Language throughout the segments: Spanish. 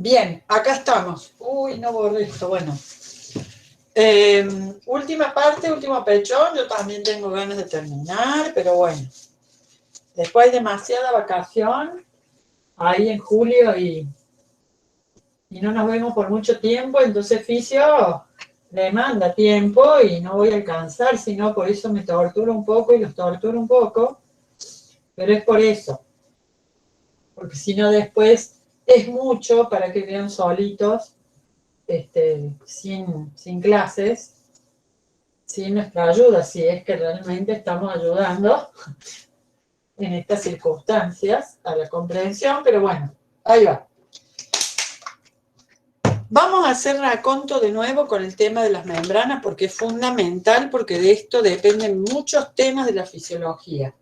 Bien, acá estamos. Uy, no borré esto, bueno. Última parte, último pechón. Yo también tengo ganas de terminar, pero bueno. Después hay demasiada vacación, ahí en julio y no nos vemos por mucho tiempo, entonces Fisio le manda tiempo y no voy a alcanzar, sino por eso me torturo un poco y los torturo un poco, pero es por eso, porque si no después es mucho para que vean solitos, sin clases, sin nuestra ayuda, si es que realmente estamos ayudando en estas circunstancias a la comprensión, pero bueno, ahí va. Vamos a hacer raconto de nuevo con el tema de las membranas porque es fundamental, porque de esto dependen muchos temas de la fisiología.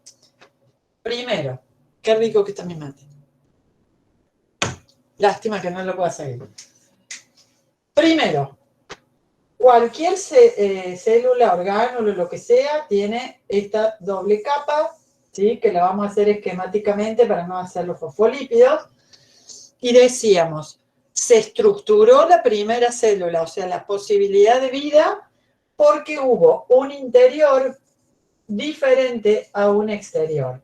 Primero, qué rico que está mi mate. Lástima que no lo pueda seguir. Primero, cualquier célula, orgánulo, lo que sea, tiene esta doble capa, ¿sí? Que la vamos a hacer esquemáticamente para no hacer los fosfolípidos. Y decíamos, se estructuró la primera célula, o sea, la posibilidad de vida, porque hubo un interior diferente a un exterior.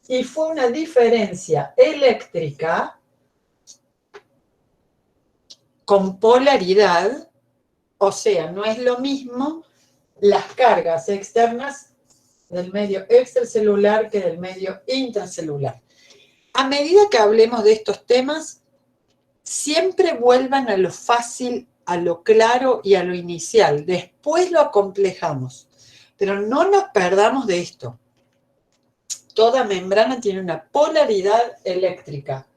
Y fue una diferencia eléctrica con polaridad, o sea, no es lo mismo las cargas externas del medio extracelular que del medio intracelular. A medida que hablemos de estos temas, siempre vuelvan a lo fácil, a lo claro y a lo inicial. Después lo acomplejamos. Pero no nos perdamos de esto. Toda membrana tiene una polaridad eléctrica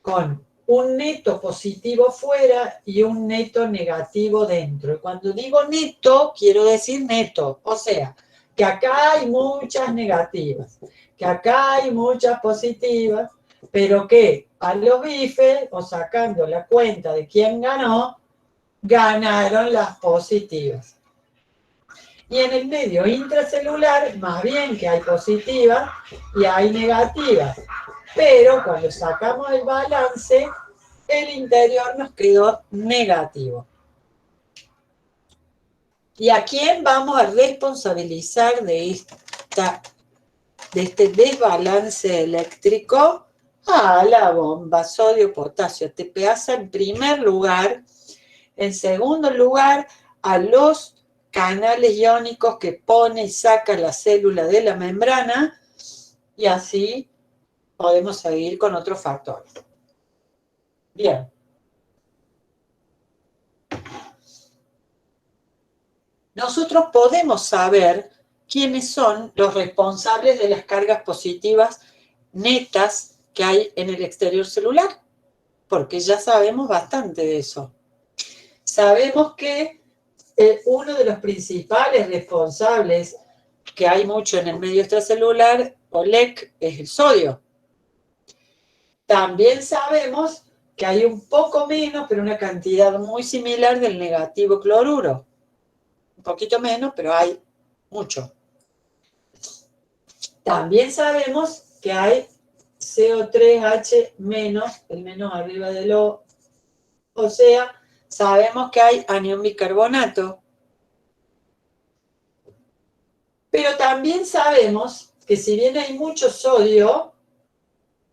con un neto positivo fuera y un neto negativo dentro. Y cuando digo neto, quiero decir neto. O sea, que acá hay muchas negativas, que acá hay muchas positivas, pero que a los bifes, o sacando la cuenta de quién ganó, ganaron las positivas. Y en el medio intracelular, más bien que hay positivas y hay negativas. Pero cuando sacamos el balance, el interior nos quedó negativo. ¿Y a quién vamos a responsabilizar de este desbalance eléctrico? A la bomba sodio-potasio. TPasa en primer lugar. En segundo lugar, a los canales iónicos que pone y saca la célula de la membrana, y así podemos seguir con otros factores. Bien. Nosotros podemos saber quiénes son los responsables de las cargas positivas netas que hay en el exterior celular, porque ya sabemos bastante de eso. Sabemos que uno de los principales responsables, que hay mucho en el medio extracelular, OLEC, es el sodio. También sabemos que hay un poco menos, pero una cantidad muy similar del negativo cloruro. Un poquito menos, pero hay mucho. También sabemos que hay CO3H menos, el menos arriba del O. O sea, sabemos que hay anión bicarbonato. Pero también sabemos que si bien hay mucho sodio,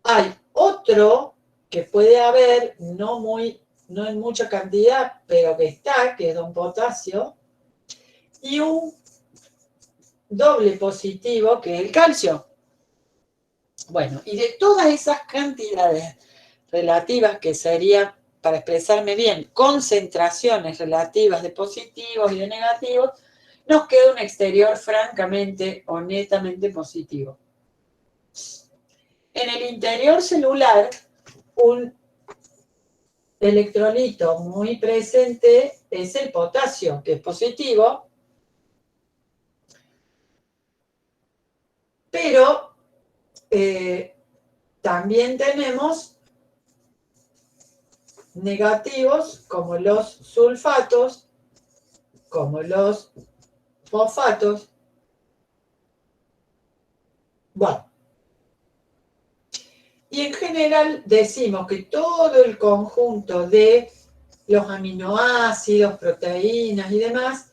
hay otro que puede haber, no en mucha cantidad, pero que está, que es un potasio, y un doble positivo, que es el calcio. Bueno, y de todas esas cantidades relativas, que serían, para expresarme bien, concentraciones relativas de positivos y de negativos, nos queda un exterior francamente o netamente positivo. En el interior celular, un electrolito muy presente es el potasio, que es positivo, pero también tenemos negativos como los sulfatos, como los fosfatos. Bueno, Y en general decimos que todo el conjunto de los aminoácidos, proteínas y demás,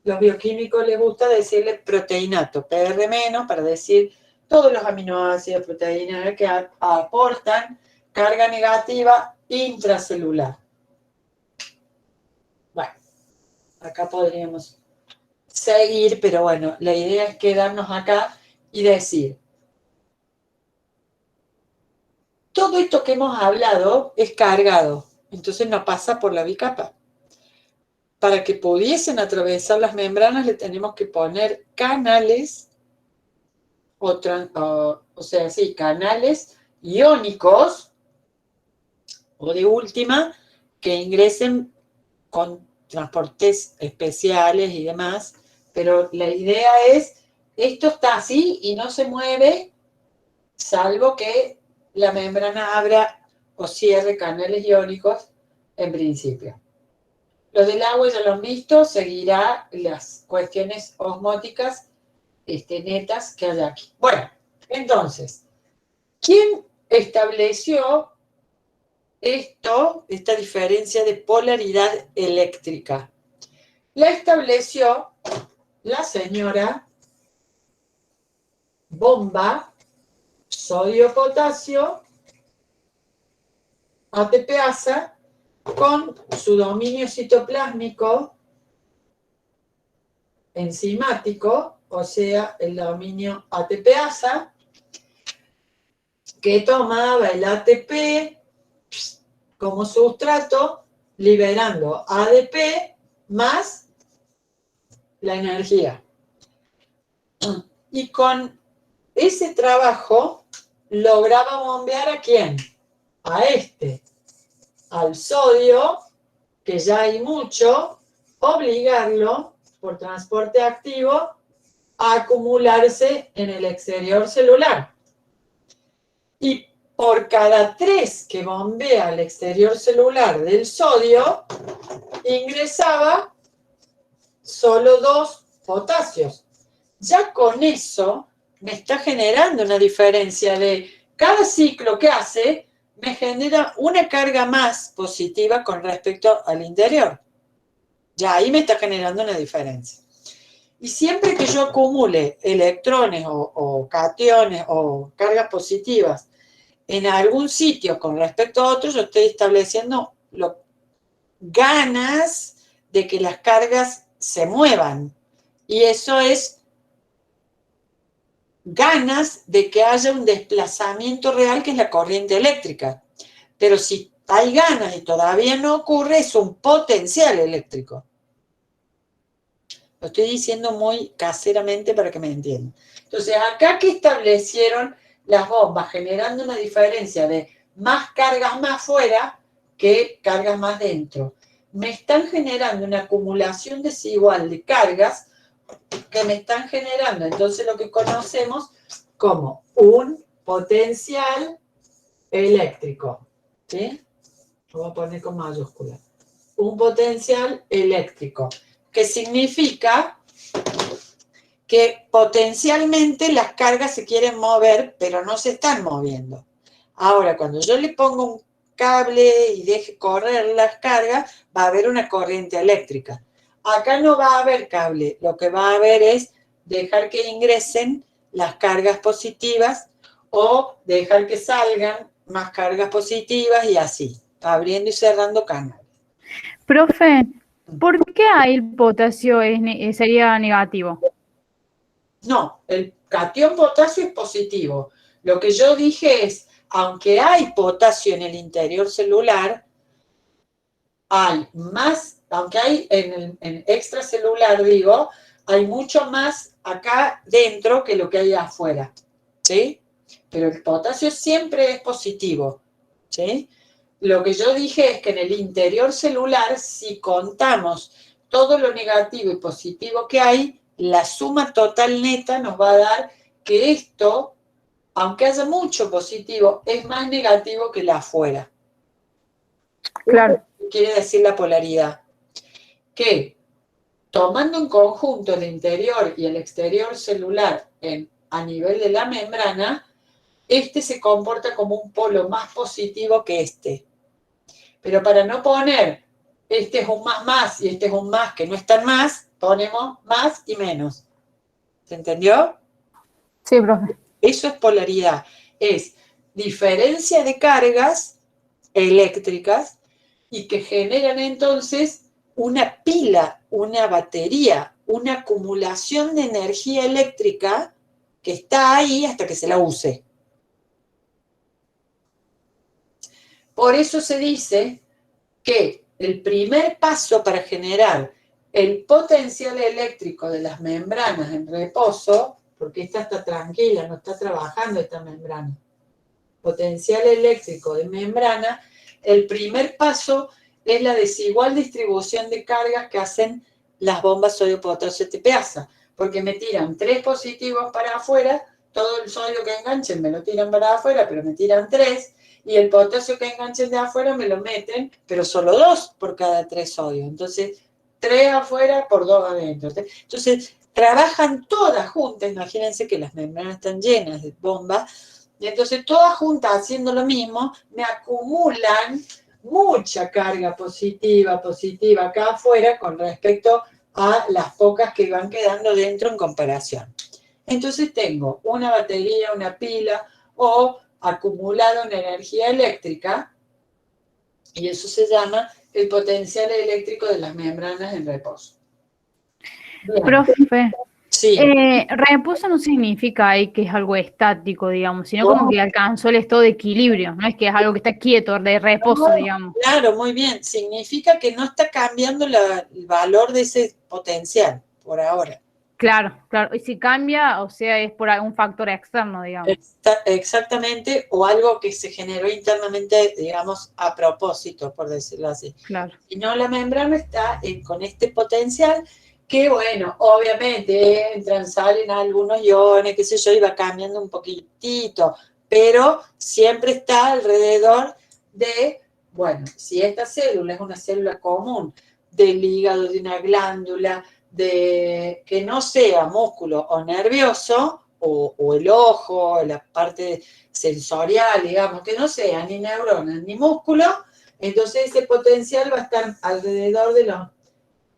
los bioquímicos les gusta decirle proteinato, PR- para decir todos los aminoácidos, proteínas que aportan carga negativa intracelular. Bueno, acá podríamos seguir, pero bueno, la idea es quedarnos acá y decir, todo esto que hemos hablado es cargado, entonces no pasa por la bicapa. Para que pudiesen atravesar las membranas le tenemos que poner canales, o sea, sí, canales iónicos, o de última, que ingresen con transportes especiales y demás, pero la idea es, esto está así y no se mueve, salvo que la membrana abra o cierre canales iónicos en principio. Lo del agua ya lo han visto, seguirá las cuestiones osmóticas netas que hay aquí. Bueno, entonces, ¿quién estableció esta diferencia de polaridad eléctrica? La estableció la señora Bomba, sodio-potasio, ATPasa, con su dominio citoplásmico enzimático, o sea, el dominio ATPasa, que tomaba el ATP como sustrato, liberando ADP más la energía. Y con ese trabajo lograba bombear ¿a quién? A al sodio, que ya hay mucho, obligarlo por transporte activo a acumularse en el exterior celular. Y por cada 3 que bombea al exterior celular del sodio, ingresaba solo 2 potasios. Ya con eso me está generando una diferencia de cada ciclo que hace, me genera una carga más positiva con respecto al interior. Ya ahí me está generando una diferencia. Y siempre que yo acumule electrones o cationes o cargas positivas en algún sitio con respecto a otro, yo estoy estableciendo ganas de que las cargas se muevan. Y eso es ganas de que haya un desplazamiento real, que es la corriente eléctrica. Pero si hay ganas y todavía no ocurre, es un potencial eléctrico. Lo estoy diciendo muy caseramente para que me entiendan. Entonces, acá que establecieron las bombas, generando una diferencia de más cargas más fuera que cargas más dentro. Me están generando una acumulación desigual de cargas que me están generando, entonces, lo que conocemos como un potencial eléctrico. ¿Sí? Lo voy a poner con mayúscula. Un potencial eléctrico, que significa que potencialmente las cargas se quieren mover, pero no se están moviendo. Ahora, cuando yo le pongo un cable y deje correr las cargas, va a haber una corriente eléctrica. Acá no va a haber cable, lo que va a haber es dejar que ingresen las cargas positivas o dejar que salgan más cargas positivas y así, abriendo y cerrando canales. Profe, ¿por qué ahí el potasio sería negativo? No, el catión potasio es positivo. Lo que yo dije es, aunque hay potasio en el interior celular, hay más, aunque hay en extracelular, digo, hay mucho más acá dentro que lo que hay afuera, ¿sí? Pero el potasio siempre es positivo, ¿sí? Lo que yo dije es que en el interior celular, si contamos todo lo negativo y positivo que hay, la suma total neta nos va a dar que esto, aunque haya mucho positivo, es más negativo que la afuera. Claro. Quiere decir la polaridad. Que tomando en conjunto el interior y el exterior celular a nivel de la membrana, este se comporta como un polo más positivo que este. Pero para no poner este es un más y este es un más que no están más, ponemos más y menos. ¿Se entendió? Sí, profe. Eso es polaridad. Es diferencia de cargas eléctricas y que generan entonces una pila, una batería, una acumulación de energía eléctrica que está ahí hasta que se la use. Por eso se dice que el primer paso para generar el potencial eléctrico de las membranas en reposo, porque esta está tranquila, no está trabajando esta membrana, potencial eléctrico de membrana, el primer paso es la desigual distribución de cargas que hacen las bombas sodio-potasio TPasa, porque me tiran 3 positivos para afuera, todo el sodio que enganchen me lo tiran para afuera, pero me tiran 3, y el potasio que enganchen de afuera me lo meten, pero solo 2 por cada 3 sodios. Entonces, 3 afuera por 2 adentro. Entonces, trabajan todas juntas, imagínense que las membranas están llenas de bombas, y entonces todas juntas haciendo lo mismo, me acumulan mucha carga positiva acá afuera con respecto a las pocas que van quedando dentro en comparación. Entonces tengo una batería, una pila o acumulado una energía eléctrica y eso se llama el potencial eléctrico de las membranas en reposo. Bien. Profe, Sí. reposo no significa ahí que es algo estático, digamos, sino como que alcanzó el estado de equilibrio, no es que es algo que está quieto, de reposo, digamos. Claro, muy bien. Significa que no está cambiando el valor de ese potencial por ahora. Claro, claro. Y si cambia, o sea, es por algún factor externo, digamos. Exactamente, o algo que se generó internamente, digamos, a propósito, por decirlo así. Claro. Y no, la membrana está con este potencial que, bueno, obviamente entran, salen algunos iones, qué sé yo, y va cambiando un poquitito, pero siempre está alrededor de, bueno, si esta célula es una célula común del hígado, de una glándula, de que no sea músculo o nervioso, o el ojo, la parte sensorial, digamos, que no sea ni neuronas ni músculo, entonces ese potencial va a estar alrededor de los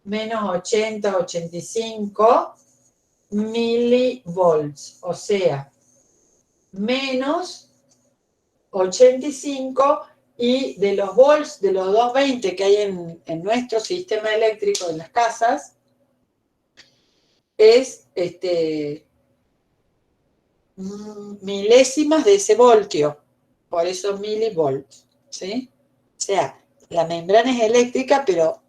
menos 80, 85 milivolts, o sea, menos 85 y de los volts, de los 220 que hay en nuestro sistema eléctrico en las casas, es milésimas de ese voltio, por eso milivolts, ¿sí? O sea, la membrana es eléctrica, pero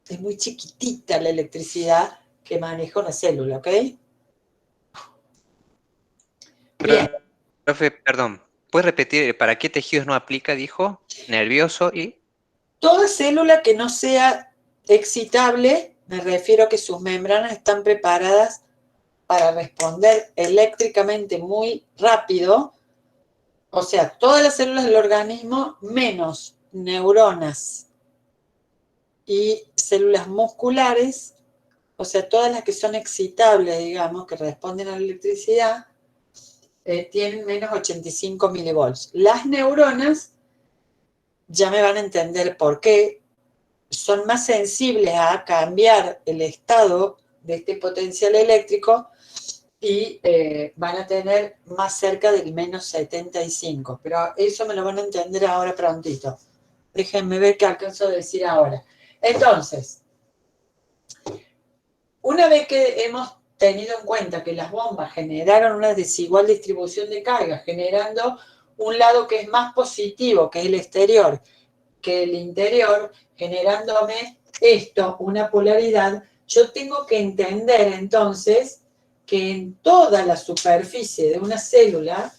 es muy chiquitita la electricidad que maneja una célula, ¿ok? Bien. Profe, perdón, ¿puedes repetir para qué tejidos no aplica, dijo? Nervioso y... Toda célula que no sea excitable, me refiero a que sus membranas están preparadas para responder eléctricamente muy rápido, o sea, todas las células del organismo menos neuronas y células musculares, o sea, todas las que son excitables, digamos, que responden a la electricidad, tienen menos 85 milivolts. Las neuronas, ya me van a entender por qué, son más sensibles a cambiar el estado de este potencial eléctrico y van a tener más cerca del menos 75. Pero eso me lo van a entender ahora prontito. Déjenme ver qué alcanzo a decir ahora. Entonces, una vez que hemos tenido en cuenta que las bombas generaron una desigual distribución de carga, generando un lado que es más positivo, que es el exterior, que el interior, generándome esto, una polaridad, yo tengo que entender entonces que en toda la superficie de una célula,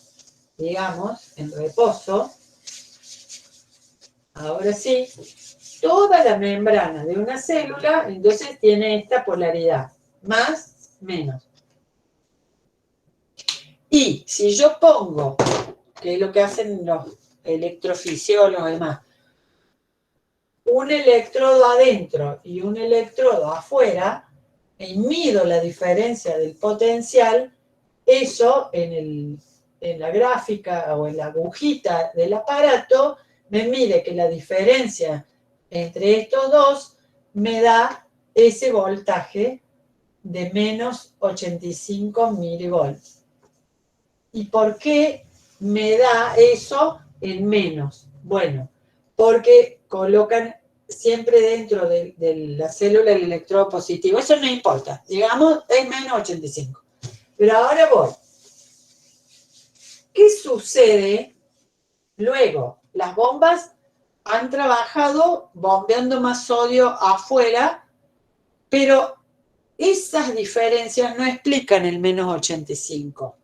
digamos, en reposo, ahora sí, toda la membrana de una célula, entonces tiene esta polaridad, más, menos. Y si yo pongo, que es lo que hacen los electrofisiólogos y demás, un electrodo adentro y un electrodo afuera, y mido la diferencia del potencial, eso en en la gráfica o en la agujita del aparato, me mide que la diferencia entre estos dos me da ese voltaje de menos 85 milivolts. ¿Y por qué me da eso en menos? Bueno, porque colocan siempre dentro de la célula el electrodo positivo. Eso no importa. Digamos, es menos 85. Pero ahora voy. ¿Qué sucede luego? Las bombas han trabajado bombeando más sodio afuera, pero esas diferencias no explican el menos 85.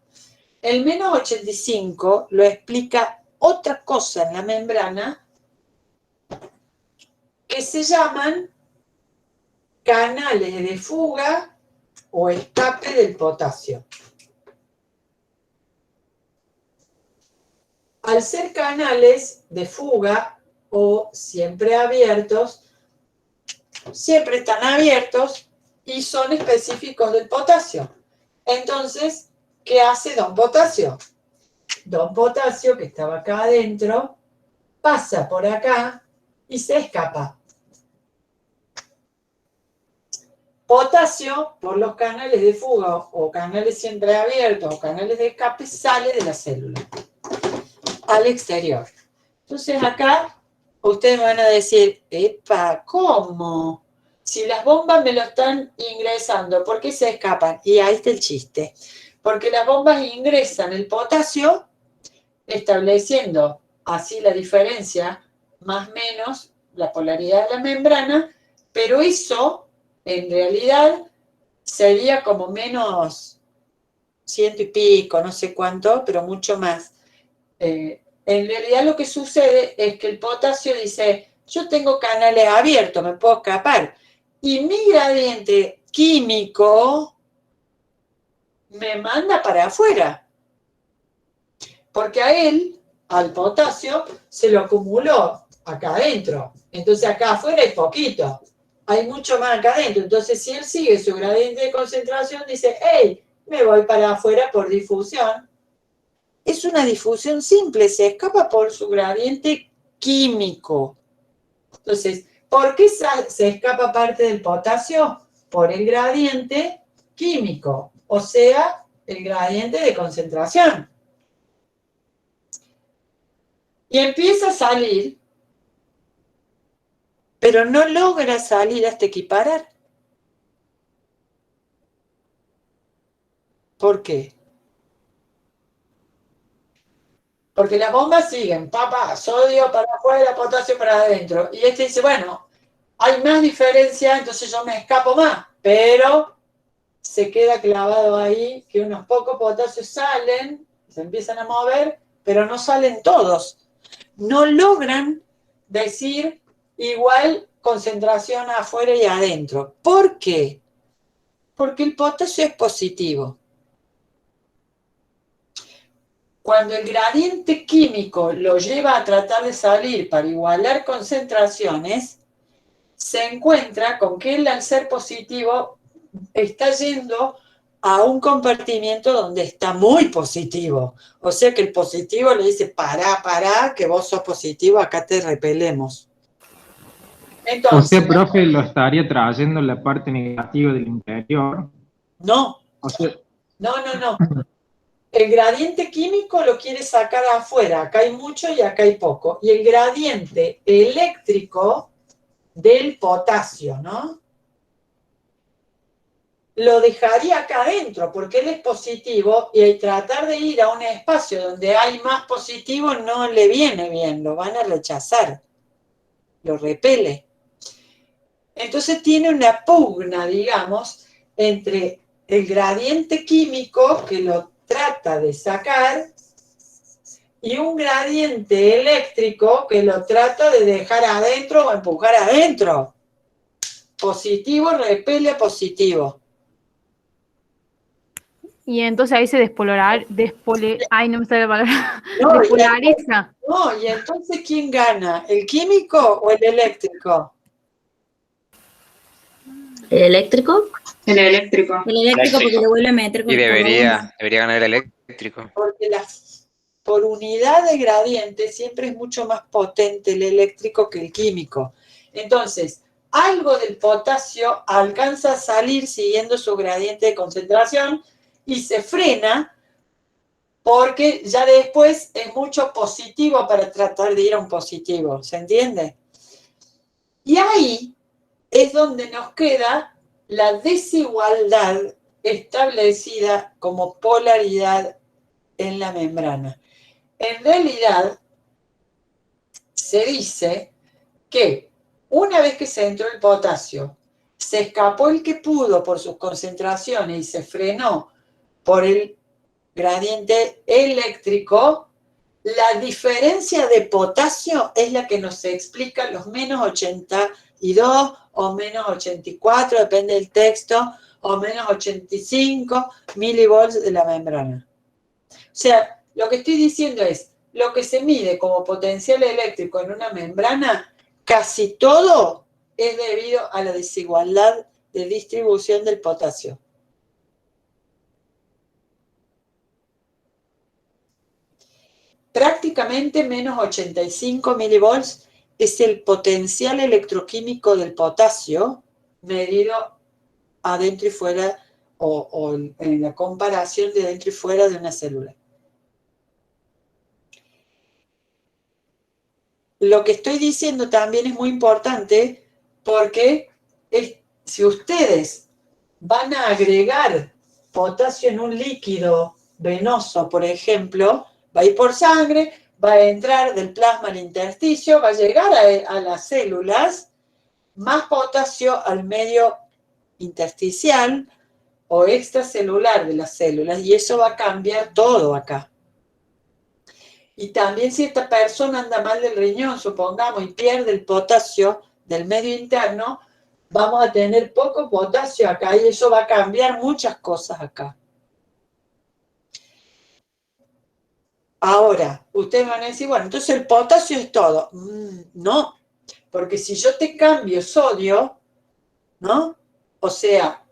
El menos 85 lo explica otra cosa en la membrana que se llaman canales de fuga o escape del potasio. Al ser canales de fuga o siempre abiertos, siempre están abiertos y son específicos del potasio. Entonces, ¿qué hace Don Potasio? Don Potasio, que estaba acá adentro, pasa por acá y se escapa. Potasio, por los canales de fuga o canales siempre abiertos o canales de escape, sale de la célula al exterior. Entonces acá ustedes me van a decir, epa, ¿cómo? Si las bombas me lo están ingresando, ¿por qué se escapan? Y ahí está el chiste. Porque las bombas ingresan el potasio, estableciendo así la diferencia, más o menos, la polaridad de la membrana, pero eso, en realidad, sería como menos 100 y pico, no sé cuánto, pero mucho más. En realidad lo que sucede es que el potasio dice, yo tengo canales abiertos, me puedo escapar. Y mi gradiente químico me manda para afuera. Porque a él, al potasio, se lo acumuló acá adentro. Entonces acá afuera hay poquito. Hay mucho más acá adentro. Entonces si él sigue su gradiente de concentración, dice, hey, me voy para afuera por difusión. Es una difusión simple, se escapa por su gradiente químico. Entonces, ¿por qué se escapa parte del potasio? Por el gradiente químico, o sea, el gradiente de concentración. Y empieza a salir, pero no logra salir hasta equiparar. ¿Por qué? Porque las bombas siguen, sodio para afuera, potasio para adentro. Y este dice, bueno, hay más diferencia, entonces yo me escapo más. Pero se queda clavado ahí que unos pocos potasios salen, se empiezan a mover, pero no salen todos. No logran decir igual concentración afuera y adentro. ¿Por qué? Porque el potasio es positivo. Cuando el gradiente químico lo lleva a tratar de salir para igualar concentraciones, se encuentra con que él, al ser positivo, está yendo a un compartimiento donde está muy positivo. O sea que el positivo le dice, pará, que vos sos positivo, acá te repelemos. Entonces, Usted, profe, lo estaría trayendo la parte negativa del interior. no. O sea, No. El gradiente químico lo quiere sacar afuera. Acá hay mucho y acá hay poco. Y el gradiente eléctrico del potasio, ¿no? Lo dejaría acá adentro porque él es positivo y al tratar de ir a un espacio donde hay más positivo no le viene bien, lo van a rechazar, lo repele. Entonces tiene una pugna, digamos, entre el gradiente químico que lo trata de sacar y un gradiente eléctrico que lo trata de dejar adentro o empujar adentro. Positivo repele positivo. Y entonces ahí se ay, no me sale la palabra. No, Despolariza. y entonces ¿quién gana? ¿El químico o el eléctrico? ¿El eléctrico? El eléctrico. El eléctrico porque le vuelve a meter con Y la bomba. debería ganar el eléctrico. Porque por unidad de gradiente siempre es mucho más potente el eléctrico que el químico. Entonces, algo del potasio alcanza a salir siguiendo su gradiente de concentración y se frena porque ya después es mucho positivo para tratar de ir a un positivo, ¿se entiende? Y ahí es donde nos queda la desigualdad establecida como polaridad en la membrana. En realidad, se dice que una vez que se entró el potasio, se escapó el que pudo por sus concentraciones y se frenó por el gradiente eléctrico, la diferencia de potasio es la que nos explica los menos 82 o menos 84, depende del texto, o menos 85 milivolts de la membrana. O sea, lo que estoy diciendo es, lo que se mide como potencial eléctrico en una membrana, casi todo es debido a la desigualdad de distribución del potasio. Prácticamente menos 85 milivolts es el potencial electroquímico del potasio medido adentro y fuera o en la comparación de dentro y fuera de una célula. Lo que estoy diciendo también es muy importante porque si ustedes van a agregar potasio en un líquido venoso, por ejemplo, va a ir por sangre, va a entrar del plasma al intersticio, va a llegar a las células, más potasio al medio intersticial o extracelular de las células, y eso va a cambiar todo acá. Y también si esta persona anda mal del riñón, supongamos, y pierde el potasio del medio interno, vamos a tener poco potasio acá y eso va a cambiar muchas cosas acá. Ahora, ustedes van a decir, bueno, entonces el potasio es todo. No, porque si yo te cambio sodio, ¿no? O sea,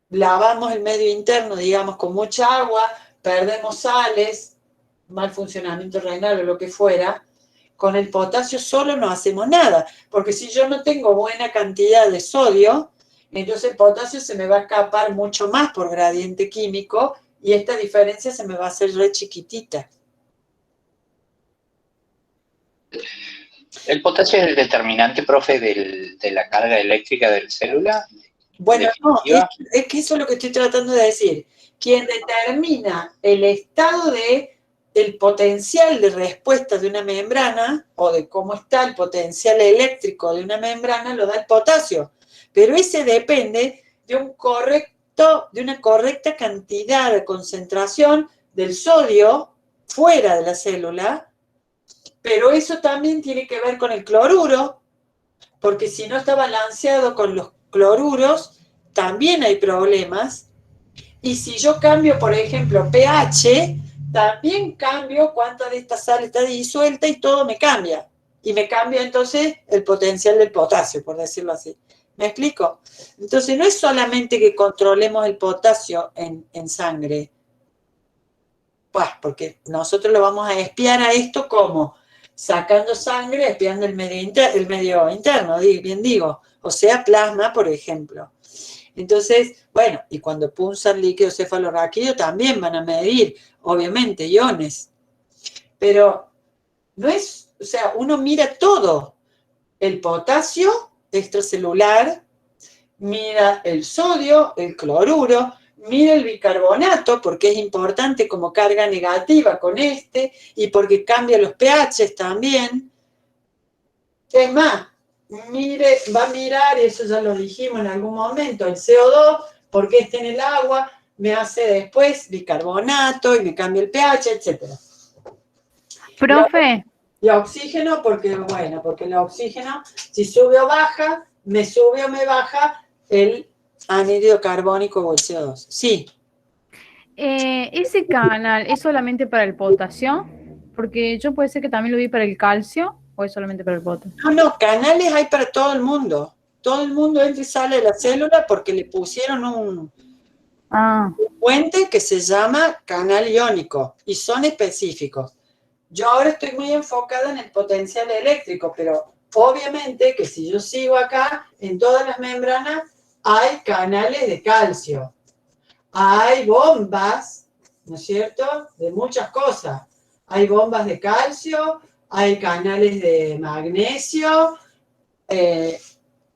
lavamos el medio interno, digamos, con mucha agua, perdemos sales, mal funcionamiento renal o lo que fuera, con el potasio solo no hacemos nada, porque si yo no tengo buena cantidad de sodio, entonces el potasio se me va a escapar mucho más por gradiente químico y esta diferencia se me va a hacer re chiquitita. ¿El potasio es el determinante, profe, de la carga eléctrica de la célula? Bueno, no, es que eso es lo que estoy tratando de decir. Quien determina el estado el potencial de respuesta de una membrana o de cómo está el potencial eléctrico de una membrana lo da el potasio. Pero ese depende de una correcta cantidad de concentración del sodio fuera de la célula, pero eso también tiene que ver con el cloruro, porque si no está balanceado con los cloruros, también hay problemas. Y si yo cambio, por ejemplo, pH, también cambio cuánta de esta sal está disuelta y todo me cambia. Y me cambia entonces el potencial del potasio, por decirlo así. ¿Me explico? Entonces no es solamente que controlemos el potasio en sangre, pues porque nosotros lo vamos a espiar a esto como sacando sangre, espiando el medio interno, bien digo, o sea, plasma, por ejemplo. Entonces, bueno, y cuando punzan líquido cefalorraquídeo también van a medir, obviamente, iones. Pero no es, o sea, uno mira todo. El potasio extracelular, mira el sodio, el cloruro, mira el bicarbonato, porque es importante como carga negativa con y porque cambia los pHs también. Es más, va a mirar, y eso ya lo dijimos en algún momento, el CO2, porque está en el agua, me hace después bicarbonato y me cambia el pH, etc. Profe. Y oxígeno, porque el oxígeno, si sube o baja, me sube o me baja el anhídrido carbónico o el CO2. Sí. ¿Ese canal es solamente para el potasio? Porque yo puede ser que también lo vi para el calcio, o es solamente para el potasio. No, canales hay para todo el mundo. Todo el mundo entra y sale de la célula porque le pusieron un puente que se llama canal iónico y son específicos. Yo ahora estoy muy enfocada en el potencial eléctrico, pero obviamente que si yo sigo acá, en todas las membranas hay canales de calcio, hay bombas, ¿no es cierto?, de muchas cosas. Hay bombas de calcio, hay canales de magnesio,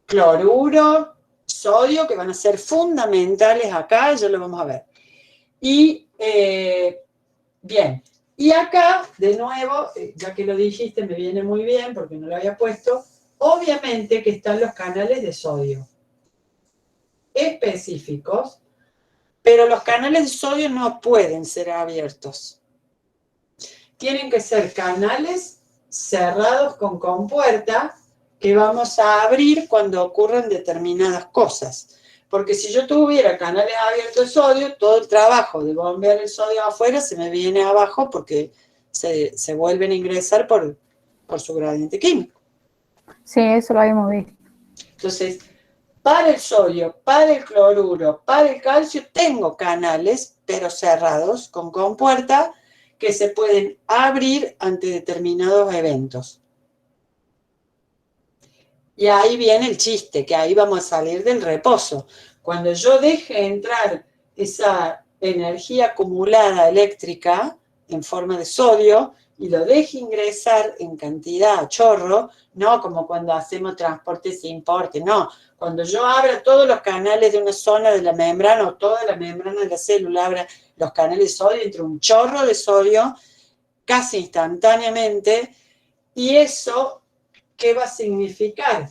cloruro, sodio, que van a ser fundamentales acá, ya lo vamos a ver. Y, bien, y acá, de nuevo, ya que lo dijiste, me viene muy bien, porque no lo había puesto, obviamente que están los canales de sodio específicos, pero los canales de sodio no pueden ser abiertos. Tienen que ser canales cerrados con compuerta que vamos a abrir cuando ocurran determinadas cosas. Porque si yo tuviera canales abiertos de sodio, todo el trabajo de bombear el sodio afuera se me viene abajo porque se vuelven a ingresar por su gradiente químico. Sí, eso lo habíamos visto. Entonces, para el sodio, para el cloruro, para el calcio, tengo canales, pero cerrados, con compuerta, que se pueden abrir ante determinados eventos. Y ahí viene el chiste, que ahí vamos a salir del reposo. Cuando yo deje entrar esa energía acumulada eléctrica en forma de sodio y lo deje ingresar en cantidad a chorro, no como cuando hacemos transporte sin porte, no. Cuando yo abra todos los canales de una zona de la membrana o toda la membrana de la célula, abra los canales de sodio, entre un chorro de sodio casi instantáneamente, y eso, ¿qué va a significar?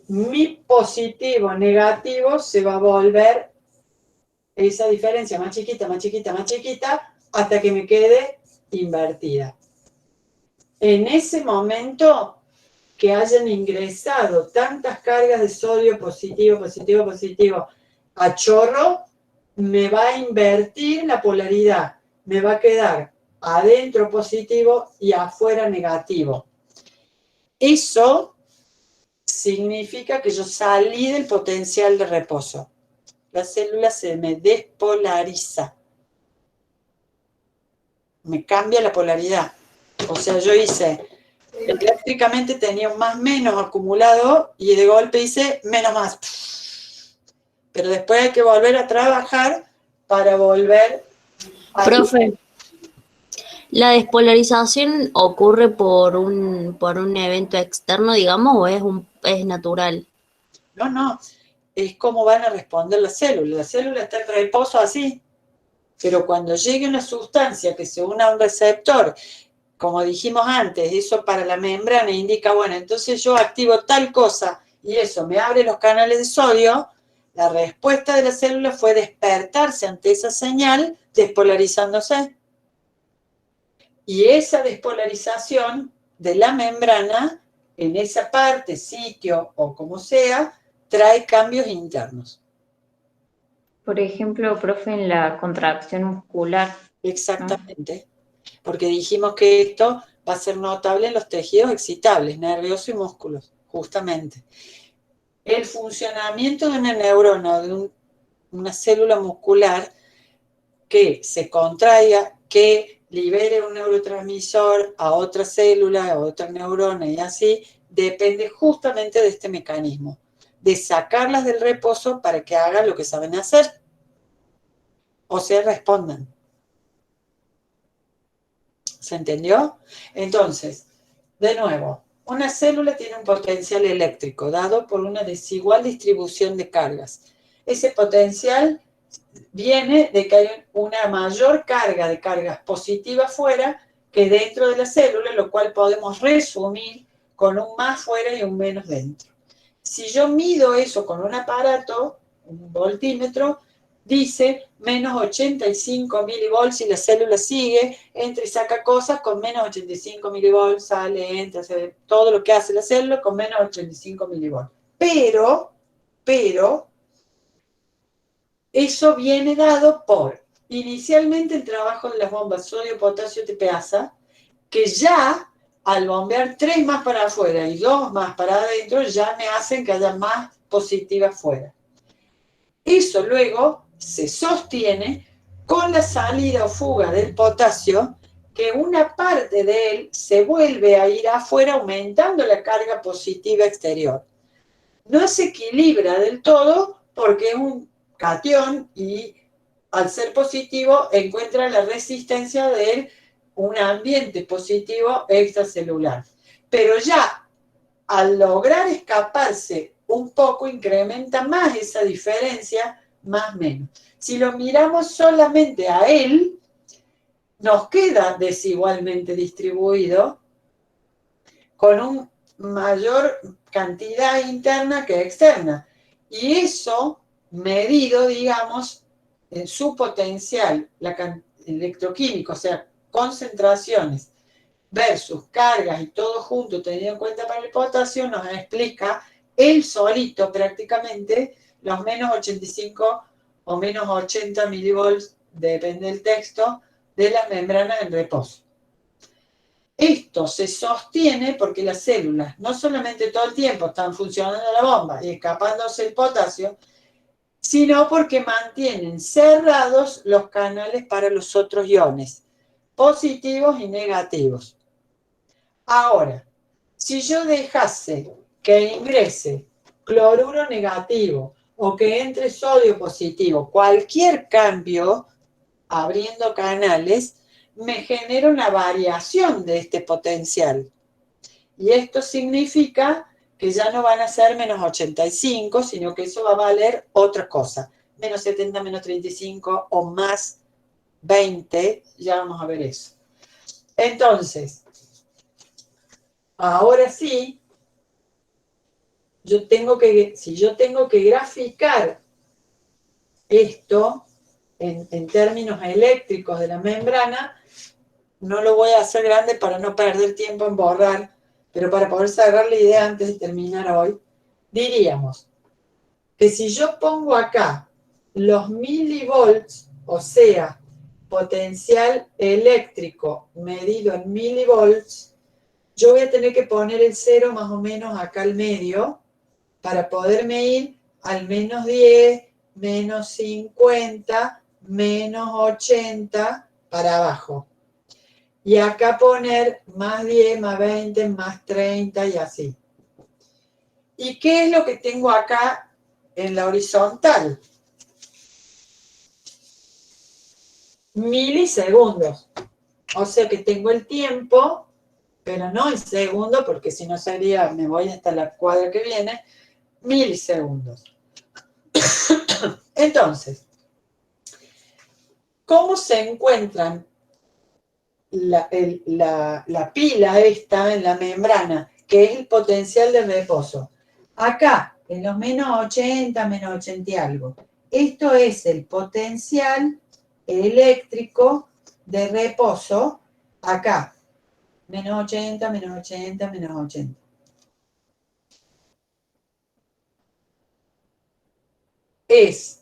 Mi positivo negativo se va a volver esa diferencia más chiquita, más chiquita, más chiquita, hasta que me quede invertida. En ese momento que hayan ingresado tantas cargas de sodio positivo, positivo, positivo a chorro, me va a invertir la polaridad, me va a quedar adentro positivo y afuera negativo. Eso significa que yo salí del potencial de reposo. La célula se me despolariza. Me cambia la polaridad. O sea, yo hice, eléctricamente tenía un más menos acumulado y de golpe hice menos más. Pero después hay que volver a trabajar para volver a... Profe, ¿la despolarización ocurre por un evento externo, digamos, o es natural? No, es como van a responder las células. La célula está en reposo así, pero cuando llegue una sustancia que se una a un receptor, como dijimos antes, eso para la membrana indica, bueno, entonces yo activo tal cosa y eso me abre los canales de sodio, la respuesta de la célula fue despertarse ante esa señal, despolarizándose. Y esa despolarización de la membrana, en esa parte, sitio o como sea, trae cambios internos. Por ejemplo, profe, en la contracción muscular. Exactamente. Porque dijimos que esto va a ser notable en los tejidos excitables, nerviosos y músculos, justamente. El funcionamiento de una neurona, de una célula muscular que se contraiga, que libere un neurotransmisor a otra célula, a otra neurona y así, depende justamente de este mecanismo, de sacarlas del reposo para que hagan lo que saben hacer, o sea, respondan. ¿Se entendió? Entonces, de nuevo, una célula tiene un potencial eléctrico dado por una desigual distribución de cargas. Ese potencial viene de que hay una mayor carga de cargas positivas fuera que dentro de la célula, lo cual podemos resumir con un más fuera y un menos dentro. Si yo mido eso con un aparato, un voltímetro, dice menos 85 milivolts y la célula sigue, entra y saca cosas con menos 85 milivolts, sale, entra, todo lo que hace la célula con menos 85 milivolts. Pero, eso viene dado por, inicialmente, el trabajo de las bombas sodio, potasio, TPasa, que ya al bombear 3 más para afuera y 2 más para adentro, ya me hacen que haya más positiva afuera. Eso luego se sostiene con la salida o fuga del potasio, que una parte de él se vuelve a ir afuera aumentando la carga positiva exterior. No se equilibra del todo porque es un catión y al ser positivo encuentra la resistencia de un ambiente positivo extracelular. Pero ya al lograr escaparse un poco incrementa más esa diferencia, más o menos. Si lo miramos solamente a él, nos queda desigualmente distribuido con una mayor cantidad interna que externa. Y eso, medido, digamos, en su potencial electroquímico, o sea, concentraciones versus cargas y todo junto tenido en cuenta para el potasio, nos explica él solito prácticamente los menos 85 o menos 80 milivolts, depende del texto, de las membranas en reposo. Esto se sostiene porque las células no solamente todo el tiempo están funcionando la bomba y escapándose el potasio, sino porque mantienen cerrados los canales para los otros iones, positivos y negativos. Ahora, si yo dejase que ingrese cloruro negativo o que entre sodio positivo, cualquier cambio abriendo canales me genera una variación de este potencial. Y esto significa que ya no van a ser menos 85, sino que eso va a valer otra cosa. Menos 70, menos 35 o más 20, ya vamos a ver eso. Entonces, ahora sí, si yo tengo que graficar esto en términos eléctricos de la membrana, no lo voy a hacer grande para no perder tiempo en borrar, pero para poder cerrar la idea antes de terminar hoy, diríamos que si yo pongo acá los milivolts, o sea, potencial eléctrico medido en milivolts, yo voy a tener que poner el 0 más o menos acá al medio para poderme ir al menos 10, menos 50, menos 80 para abajo. Y acá poner más 10, más 20, más 30 y así. ¿Y qué es lo que tengo acá en la horizontal? Milisegundos. O sea que tengo el tiempo, pero no el segundo, porque si no sería, me voy hasta la cuadra que viene, milisegundos. Entonces, ¿cómo se encuentran la pila esta en la membrana, que es el potencial de reposo? Acá, en los menos 80, menos 80 y algo. Esto es el potencial eléctrico de reposo, acá, menos 80, menos 80, menos 80. Es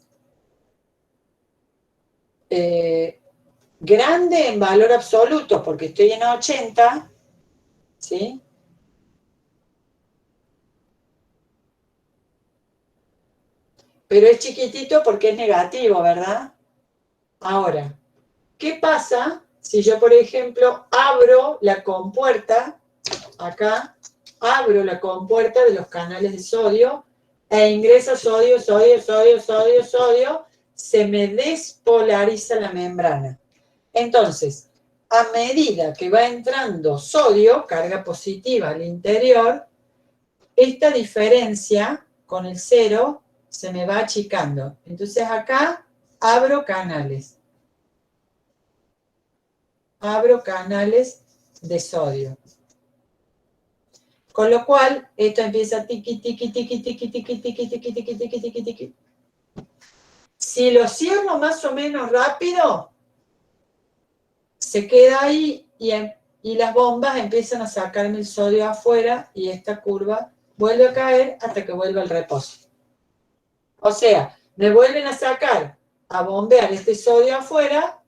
grande en valor absoluto porque estoy en 80, ¿sí? Pero es chiquitito porque es negativo, ¿verdad? Ahora, ¿qué pasa si yo, por ejemplo, abro la compuerta, acá, abro la compuerta de los canales de sodio e ingresa sodio, sodio, sodio, sodio, sodio, se me despolariza la membrana. Entonces, a medida que va entrando sodio, carga positiva al interior, esta diferencia con el 0 se me va achicando. Entonces acá abro canales. Abro canales de sodio. Con lo cual, esto empieza tiqui, tiqui, tiqui, tiqui, tiqui, tiqui, tiqui, tiqui, tiqui, tiqui, tiqui. Si lo cierro más o menos rápido, se queda ahí y las bombas empiezan a sacarme el sodio afuera y esta curva vuelve a caer hasta que vuelva al reposo. O sea, me vuelven a sacar, a bombear este sodio afuera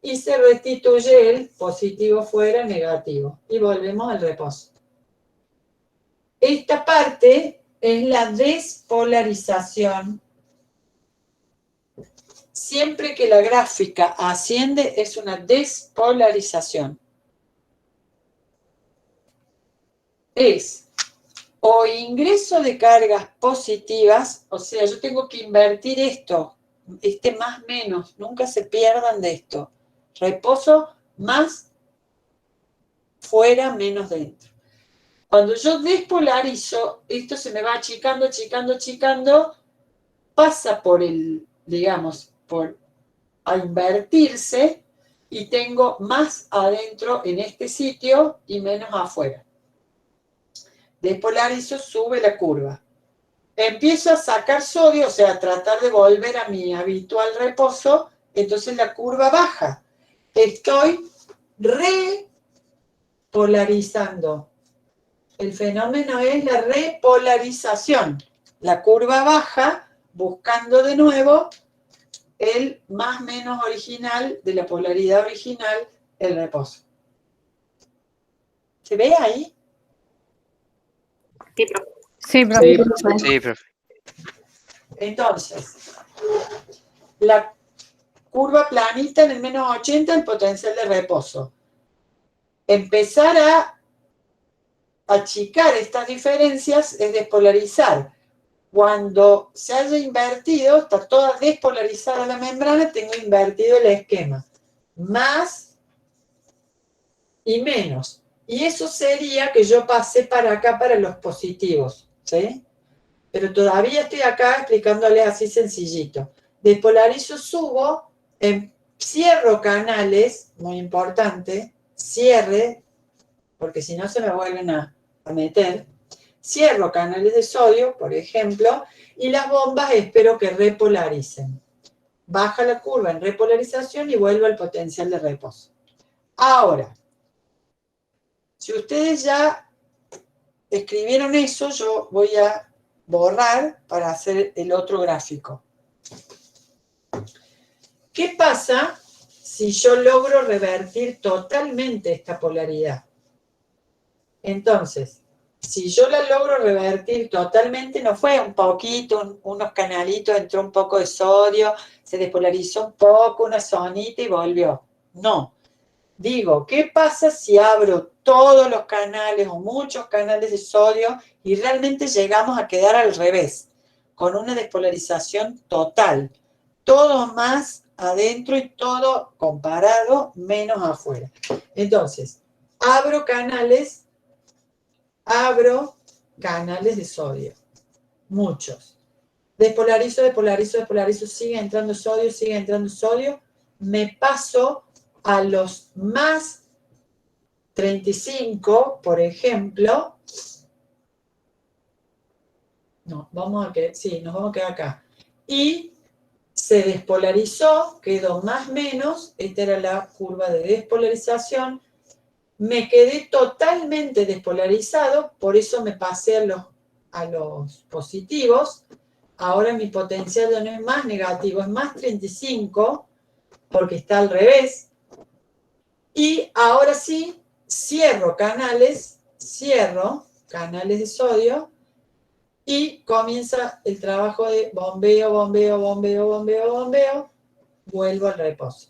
y se restituye el positivo fuera, negativo. Y volvemos al reposo. Esta parte es la despolarización. Siempre que la gráfica asciende es una despolarización. Es o ingreso de cargas positivas, o sea, yo tengo que invertir esto, este más menos, nunca se pierdan de esto. Reposo más fuera menos dentro. Cuando yo despolarizo, esto se me va achicando, achicando, achicando, pasa por el, digamos, a invertirse y tengo más adentro en este sitio y menos afuera. Despolarizo, sube la curva. Empiezo a sacar sodio, o sea, a tratar de volver a mi habitual reposo, entonces la curva baja. Estoy repolarizando. El fenómeno es la repolarización. La curva baja, buscando de nuevo el más menos original de la polaridad original, el reposo. ¿Se ve ahí? Sí, profe. Sí, profe. Sí, profe. Entonces, la curva planita en el menos 80, el potencial de reposo. Empezar a achicar estas diferencias es despolarizar. Cuando se haya invertido, está toda despolarizada la membrana, tengo invertido el esquema. Más y menos. Y eso sería que yo pasé para acá para los positivos, ¿sí? Pero todavía estoy acá explicándoles así sencillito. Despolarizo, subo, cierro canales, muy importante, cierre, porque si no se me vuelven a meter. Cierro canales de sodio, por ejemplo, y las bombas espero que repolaricen. Baja la curva en repolarización y vuelvo al potencial de reposo. Ahora, si ustedes ya escribieron eso, yo voy a borrar para hacer el otro gráfico. ¿Qué pasa si yo logro revertir totalmente esta polaridad? Entonces, si yo la logro revertir totalmente, no fue un poquito, unos canalitos, entró un poco de sodio, se despolarizó un poco, una zonita y volvió. No. Digo, ¿qué pasa si abro todos los canales o muchos canales de sodio y realmente llegamos a quedar al revés, con una despolarización total? Todo más adentro y todo comparado menos afuera. Entonces, abro canales de sodio, muchos. Despolarizo, despolarizo, despolarizo, sigue entrando sodio, me paso a los más 35, por ejemplo. No, nos vamos a quedar acá. Y se despolarizó, quedó más menos, esta era la curva de despolarización. Me quedé totalmente despolarizado, por eso me pasé a los positivos. Ahora mi potencial ya no es más negativo, es más 35, porque está al revés. Y ahora sí, cierro canales de sodio, y comienza el trabajo de bombeo, bombeo, bombeo, bombeo, bombeo, vuelvo al reposo.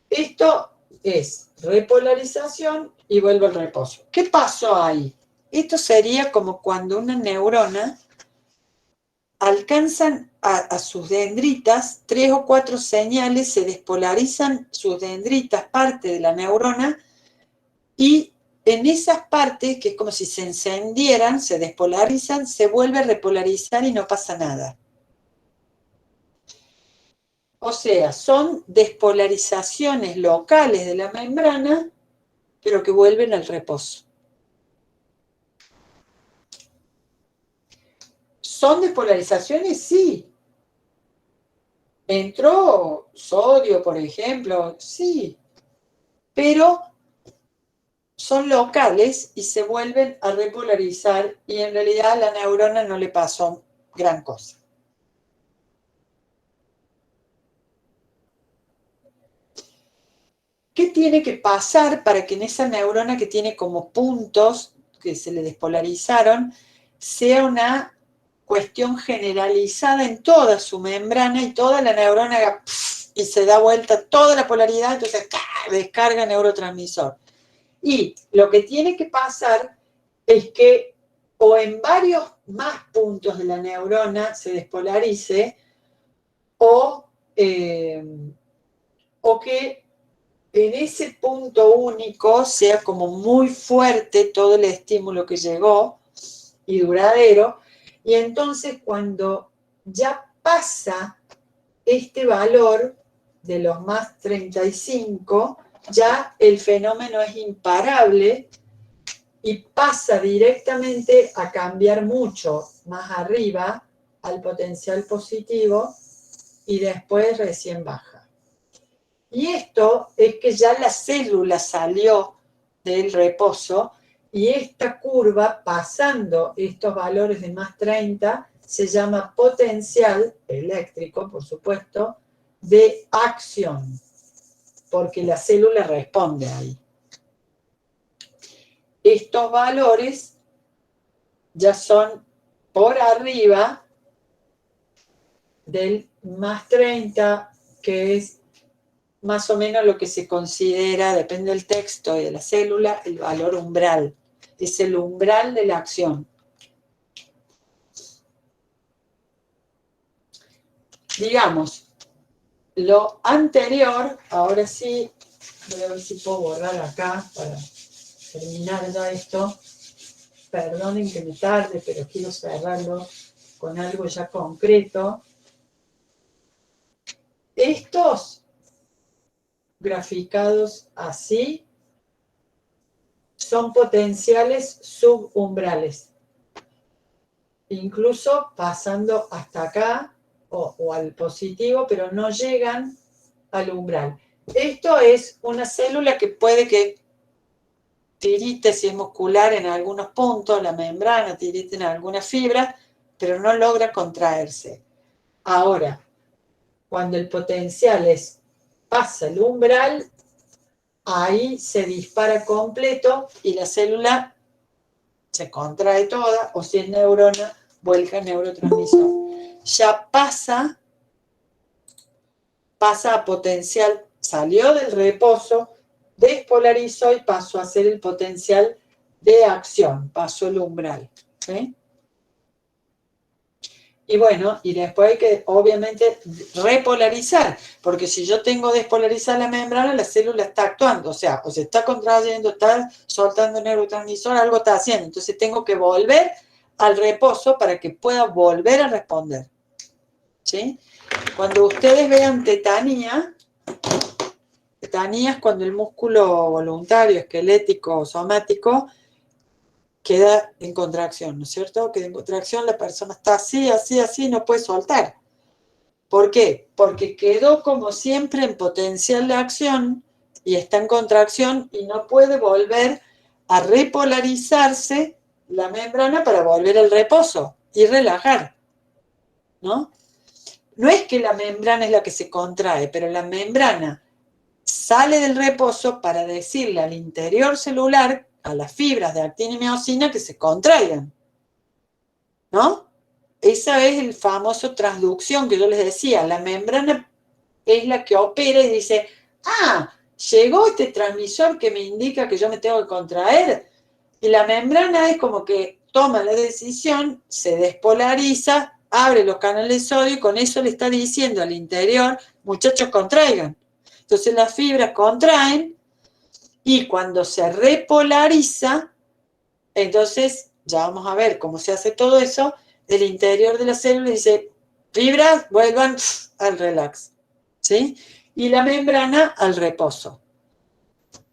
Esto es repolarización y vuelvo al reposo. ¿Qué pasó ahí? Esto sería como cuando una neurona alcanzan a sus dendritas, 3 o 4 señales, se despolarizan sus dendritas, parte de la neurona, y en esas partes, que es como si se encendieran, se despolarizan, se vuelve a repolarizar y no pasa nada. O sea, son despolarizaciones locales de la membrana, pero que vuelven al reposo. ¿Son despolarizaciones? Sí. ¿Entró sodio, por ejemplo? Sí. Pero son locales y se vuelven a repolarizar y en realidad a la neurona no le pasó gran cosa. ¿Qué tiene que pasar para que en esa neurona que tiene como puntos que se le despolarizaron sea una cuestión generalizada en toda su membrana y toda la neurona haga y se da vuelta toda la polaridad, entonces descarga neurotransmisor. Y lo que tiene que pasar es que o en varios más puntos de la neurona se despolarice o que en ese punto único sea como muy fuerte todo el estímulo que llegó y duradero, y entonces cuando ya pasa este valor de los más 35, ya el fenómeno es imparable y pasa directamente a cambiar mucho más arriba al potencial positivo y después recién baja. Y esto es que ya la célula salió del reposo y esta curva, pasando estos valores de más 30, se llama potencial eléctrico, por supuesto, de acción, porque la célula responde ahí. Estos valores ya son por arriba del más 30, que es más o menos lo que se considera, depende del texto y de la célula, el valor umbral. Es el umbral de la acción. Digamos, lo anterior, ahora sí, voy a ver si puedo borrar acá para terminar ya esto. Perdonen que me tarde, pero quiero cerrarlo con algo ya concreto. Estos graficados así son potenciales subumbrales, incluso pasando hasta acá o al positivo, pero no llegan al umbral. Esto es una célula que puede que tirite si es muscular en algunos puntos, la membrana tirite en algunas fibras, pero no logra contraerse. Ahora, cuando el potencial pasa el umbral, ahí se dispara completo y la célula se contrae toda, o si es neurona, vuelca neurotransmisor. Ya pasa a potencial, salió del reposo, despolarizó y pasó a ser el potencial de acción, pasó el umbral. ¿Sí? Y bueno, y después hay que, obviamente, repolarizar, porque si yo tengo despolarizada la membrana, la célula está actuando, o sea, o se está contrayendo, está soltando neurotransmisor, algo está haciendo. Entonces tengo que volver al reposo para que pueda volver a responder. ¿Sí? Cuando ustedes vean tetanía es cuando el músculo voluntario, esquelético o somático queda en contracción, ¿no es cierto? Queda en contracción, la persona está así, así, así, no puede soltar. ¿Por qué? Porque quedó como siempre en potencial de acción y está en contracción y no puede volver a repolarizarse la membrana para volver al reposo y relajar, ¿no? No es que la membrana es la que se contrae, pero la membrana sale del reposo para decirle al interior celular, a las fibras de actina y miosina, que se contraigan, ¿no? Esa es el famoso transducción que yo les decía. La membrana es la que opera y dice, llegó este transmisor que me indica que yo me tengo que contraer, y la membrana es como que toma la decisión, se despolariza, abre los canales de sodio y con eso le está diciendo al interior, muchachos, contraigan. Entonces las fibras contraen y cuando se repolariza, entonces ya vamos a ver cómo se hace todo eso, el interior de la célula dice, fibras, vuelvan al relax, ¿sí? Y la membrana al reposo.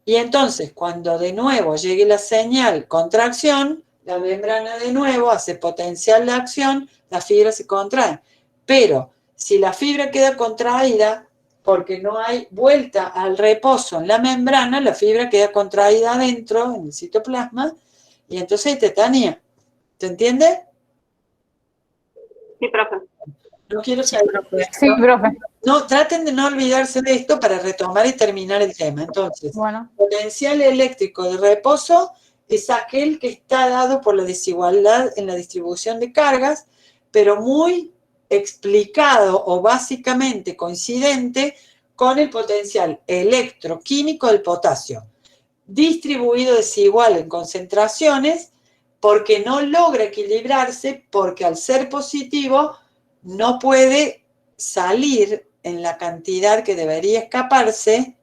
Y entonces, cuando de nuevo llegue la señal contracción, la membrana de nuevo hace potencial de acción, la fibra se contrae. Pero si la fibra queda contraída, porque no hay vuelta al reposo en la membrana, la fibra queda contraída adentro, en el citoplasma, y entonces hay tetanía. ¿Se entiende? Sí, profe. No quiero saber. Sí, profe. No, traten de no olvidarse de esto para retomar y terminar el tema. Entonces, Bueno. potencial eléctrico de reposo es aquel que está dado por la desigualdad en la distribución de cargas, pero muy explicado o básicamente coincidente con el potencial electroquímico del potasio, distribuido desigual en concentraciones, porque no logra equilibrarse, porque al ser positivo no puede salir en la cantidad que debería escaparse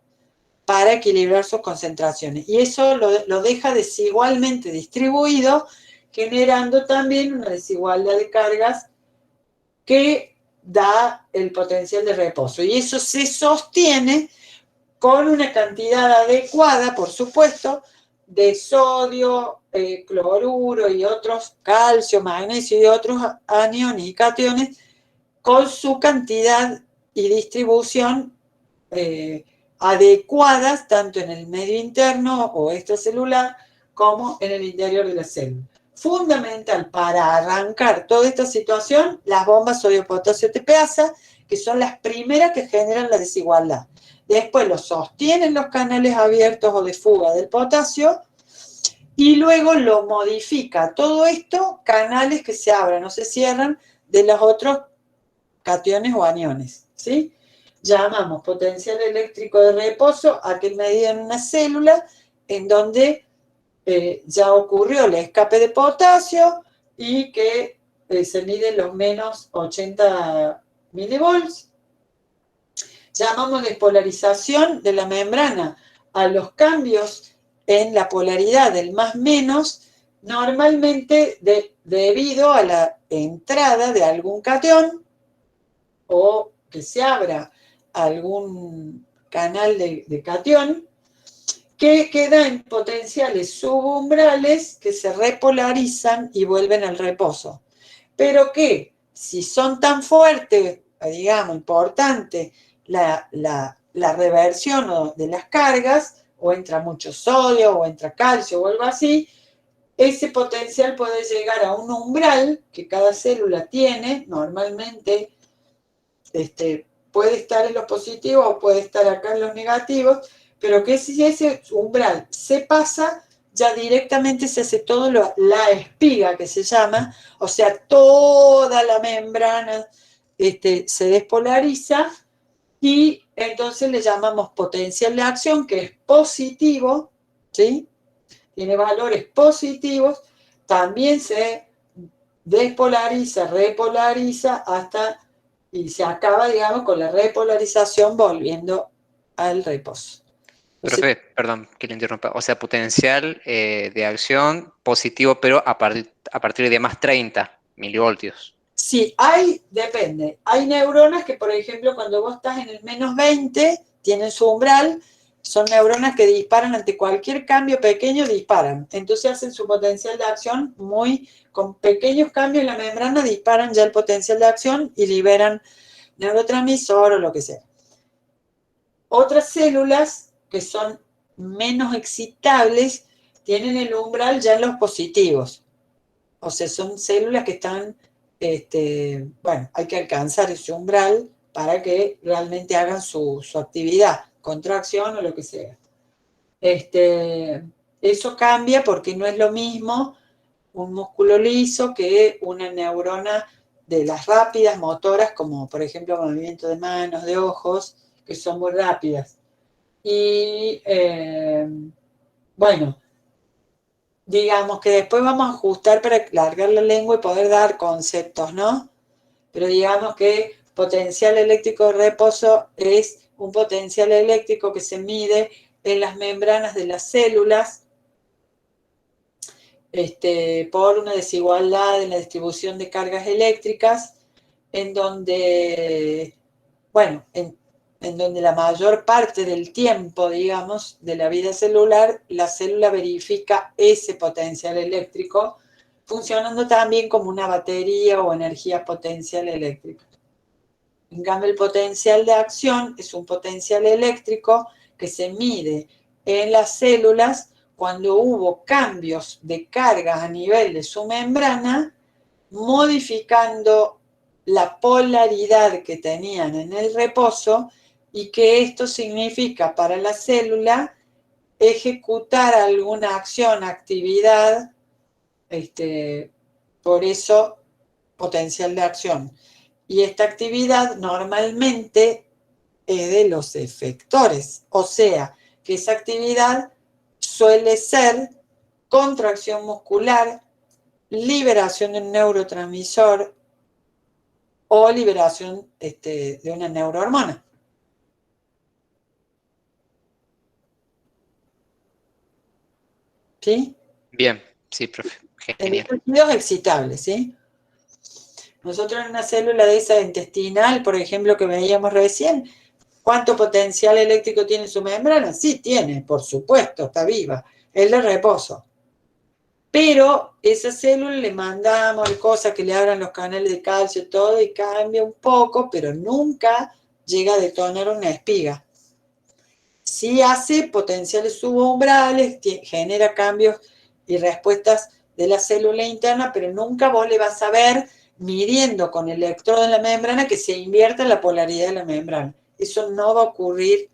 para equilibrar sus concentraciones. Y eso lo deja desigualmente distribuido, generando también una desigualdad de cargas que da el potencial de reposo. Y eso se sostiene con una cantidad adecuada, por supuesto, de sodio, cloruro y otros, calcio, magnesio y otros aniones y cationes, con su cantidad y distribución adecuadas tanto en el medio interno o extracelular como en el interior de la célula. Fundamental para arrancar toda esta situación, las bombas sodio-potasio TPasa, que son las primeras que generan la desigualdad. Después lo sostienen los canales abiertos o de fuga del potasio y luego lo modifica todo esto, canales que se abran o se cierran de los otros cationes o aniones, ¿sí? Llamamos potencial eléctrico de reposo a aquel medido en una célula en donde ya ocurrió el escape de potasio y que se miden los menos 80 milivolts. Llamamos despolarización de la membrana a los cambios en la polaridad del más menos, normalmente debido a la entrada de algún catión o que se abra algún canal de catión, que queda en potenciales subumbrales que se repolarizan y vuelven al reposo. Pero que, si son tan fuertes, digamos, importante la reversión de las cargas, o entra mucho sodio, o entra calcio, o algo así, ese potencial puede llegar a un umbral que cada célula tiene, normalmente puede estar en los positivos o puede estar acá en los negativos, pero que si ese umbral se pasa, ya directamente se hace todo la espiga que se llama, o sea, toda la membrana se despolariza y entonces le llamamos potencial de acción, que es positivo, ¿sí? Tiene valores positivos, también se despolariza, repolariza y se acaba, digamos, con la repolarización volviendo al reposo. Profe, perdón que le interrumpa. O sea, potencial de acción positivo, pero a partir de más 30 milivoltios. Sí, depende. Hay neuronas que, por ejemplo, cuando vos estás en el menos 20, tienen su umbral, son neuronas que disparan ante cualquier cambio pequeño, disparan. Entonces hacen su potencial de acción con pequeños cambios en la membrana, disparan ya el potencial de acción y liberan neurotransmisor o lo que sea. Otras células que son menos excitables tienen el umbral ya en los positivos. O sea, son células que están, bueno, hay que alcanzar ese umbral para que realmente hagan su actividad, contracción o lo que sea. Eso cambia porque no es lo mismo un músculo liso que una neurona de las rápidas motoras, como por ejemplo movimiento de manos, de ojos, que son muy rápidas. Y bueno, digamos que después vamos a ajustar para largar la lengua y poder dar conceptos, ¿no? Pero digamos que potencial eléctrico de reposo es un potencial eléctrico que se mide en las membranas de las células por una desigualdad en la distribución de cargas eléctricas, en donde, bueno, en donde la mayor parte del tiempo, digamos, de la vida celular, la célula verifica ese potencial eléctrico, funcionando también como una batería o energía potencial eléctrica. En cambio, el potencial de acción es un potencial eléctrico que se mide en las células cuando hubo cambios de cargas a nivel de su membrana, modificando la polaridad que tenían en el reposo, y que esto significa para la célula ejecutar alguna acción, actividad, por eso potencial de acción. Y esta actividad normalmente es de los efectores, o sea, que esa actividad suele ser contracción muscular, liberación de un neurotransmisor o liberación de una neurohormona. ¿Sí? Bien, sí, profe. Genial. Tejidos excitables, ¿sí? Nosotros en una célula de esa intestinal, por ejemplo, que veíamos recién, ¿cuánto potencial eléctrico tiene su membrana? Sí, tiene, por supuesto, está viva. Es de reposo. Pero esa célula le mandamos cosas que le abran los canales de calcio, todo, y cambia un poco, pero nunca llega a detonar una espiga. Sí hace potenciales subumbrales, genera cambios y respuestas de la célula interna, pero nunca vos le vas a ver midiendo con electrodo en la membrana que se invierta la polaridad de la membrana. Eso no va a ocurrir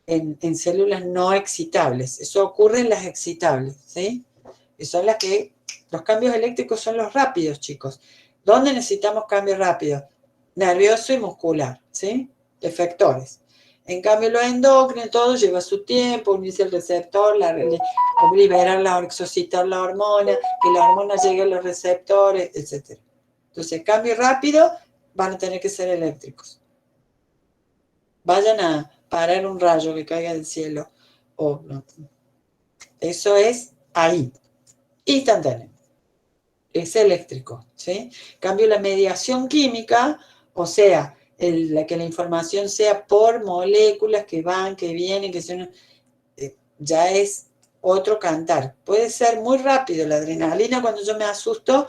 en células no excitables. Eso ocurre en las excitables, ¿sí? Que son las que, los cambios eléctricos son los rápidos, chicos. ¿Dónde necesitamos cambios rápidos? Nervioso y muscular, ¿sí? Efectores. En cambio, lo endocrino, todo lleva su tiempo, unirse al receptor, liberar exocitar la hormona, que la hormona llegue a los receptores, etc. Entonces, cambio rápido, van a tener que ser eléctricos. Vayan a parar un rayo que caiga del cielo. No. Eso es ahí. Instantáneo. Es eléctrico, ¿sí? Cambio la mediación química, o sea, que la información sea por moléculas que van, que vienen, que son, ya es otro cantar. Puede ser muy rápido la adrenalina cuando yo me asusto,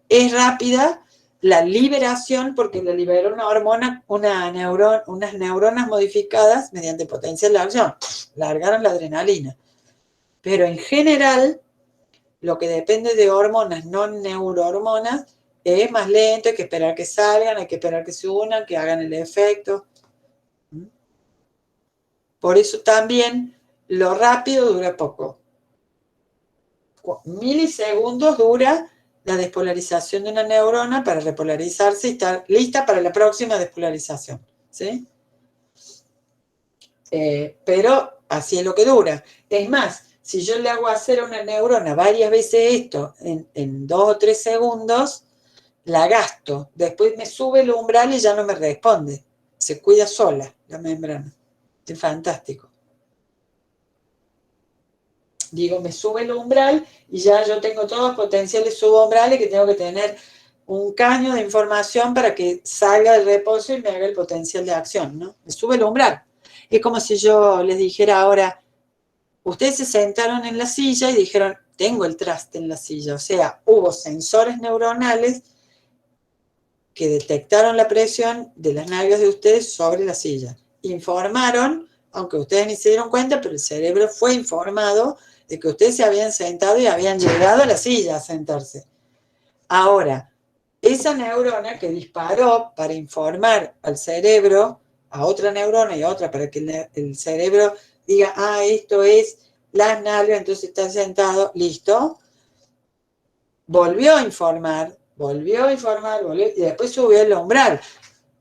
es rápida la liberación porque le liberó una hormona, unas neuronas modificadas mediante potencial de acción. Largaron la adrenalina. Pero en general, lo que depende de hormonas, no neurohormonas, es más lento, hay que esperar que salgan, hay que esperar que se unan, que hagan el efecto. Por eso también lo rápido dura poco. Milisegundos dura la despolarización de una neurona para repolarizarse y estar lista para la próxima despolarización, ¿sí? Pero así es lo que dura. Es más, si yo le hago hacer a una neurona varias veces esto en 2 o 3 segundos, la gasto. Después me sube el umbral y ya no me responde. Se cuida sola la membrana. Es fantástico. Digo, me sube el umbral y ya yo tengo todos los potenciales subumbrales que tengo que tener un caño de información para que salga del reposo y me haga el potencial de acción, ¿no? Me sube el umbral. Es como si yo les dijera ahora, ustedes se sentaron en la silla y dijeron, tengo el traste en la silla. O sea, hubo sensores neuronales que detectaron la presión de las nalgas de ustedes sobre la silla. Informaron, aunque ustedes ni se dieron cuenta, pero el cerebro fue informado de que ustedes se habían sentado y habían llegado a la silla a sentarse. Ahora, esa neurona que disparó para informar al cerebro, a otra neurona y a otra, para que el cerebro diga, esto es las nalgas, entonces está sentado, listo. Volvió a informar, y después subió el umbral.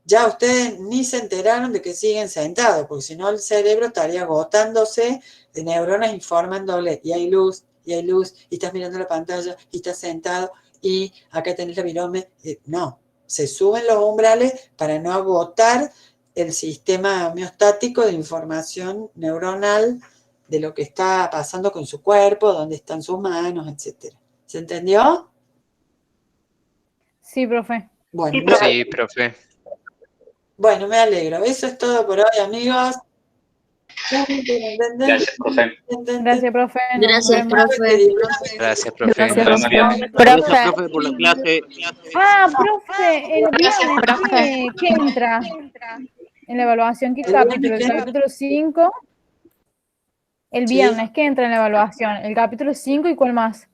Ya ustedes ni se enteraron de que siguen sentados, porque si no el cerebro estaría agotándose de neuronas informándole, y hay luz, y estás mirando la pantalla, y estás sentado, y acá tenés la virome. No, se suben los umbrales para no agotar el sistema homeostático de información neuronal de lo que está pasando con su cuerpo, dónde están sus manos, etc. ¿Se entendió? Sí, profe. Bueno, Sí, profe. Bueno, me alegro. Eso es todo por hoy, amigos. Gracias, profe. Gracias, profe. Nos Gracias, vemos. profe. Gracias, profe. Gracias, Nos vemos bien. profe. Por la clase. Profe, el viernes, ¿qué entra en la evaluación? ¿Qué ¿El capítulo? viernes ¿El qué? capítulo 5? El Sí. viernes, ¿qué entra en la evaluación? ¿El capítulo 5 y cuál más?